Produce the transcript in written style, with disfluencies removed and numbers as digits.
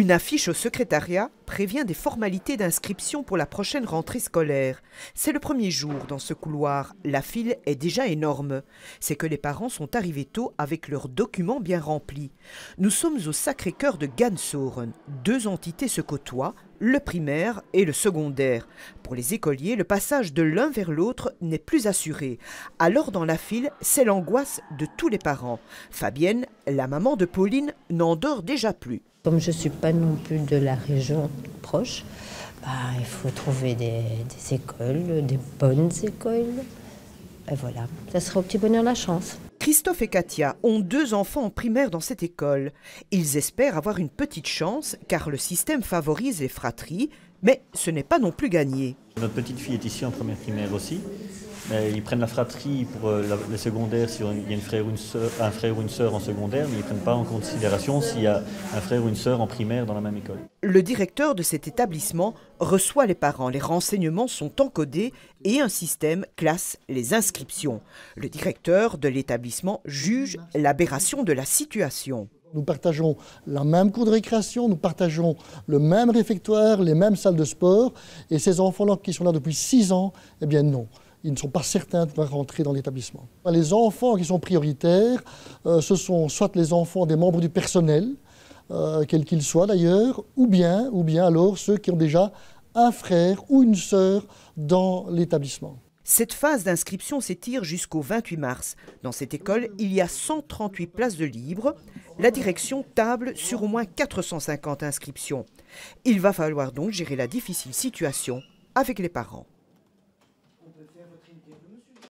Une affiche au secrétariat prévient des formalités d'inscription pour la prochaine rentrée scolaire. C'est le premier jour dans ce couloir. La file est déjà énorme. C'est que les parents sont arrivés tôt avec leurs documents bien remplis. Nous sommes au Sacré-Cœur de Gansoren. Deux entités se côtoient, le primaire et le secondaire. Pour les écoliers, le passage de l'un vers l'autre n'est plus assuré. Alors dans la file, c'est l'angoisse de tous les parents. Fabienne, la maman de Pauline, n'en dort déjà plus. Comme je ne suis pas non plus de la région proche, il faut trouver des écoles, des bonnes écoles. Et voilà, ça sera au petit bonheur la chance. Christophe et Katia ont deux enfants en primaire dans cette école. Ils espèrent avoir une petite chance car le système favorise les fratries, mais ce n'est pas non plus gagné. Notre petite fille est ici en première primaire aussi. Mais ils prennent la fratrie pour le secondaire s'il y a un frère ou une sœur en secondaire, mais ils ne prennent pas en considération s'il y a un frère ou une sœur en primaire dans la même école. Le directeur de cet établissement reçoit les parents. Les renseignements sont encodés et un système classe les inscriptions. Le directeur de l'établissement juge l'aberration de la situation. Nous partageons la même cour de récréation, nous partageons le même réfectoire, les mêmes salles de sport. Et ces enfants-là qui sont là depuis 6 ans, eh bien non. Ils ne sont pas certains de pouvoir rentrer dans l'établissement. Les enfants qui sont prioritaires, ce sont soit les enfants des membres du personnel, quels qu'ils soient d'ailleurs, ou bien alors ceux qui ont déjà un frère ou une sœur dans l'établissement. Cette phase d'inscription s'étire jusqu'au 28 mars. Dans cette école, il y a 138 places de libre. La direction table sur au moins 450 inscriptions. Il va falloir donc gérer la difficile situation avec les parents.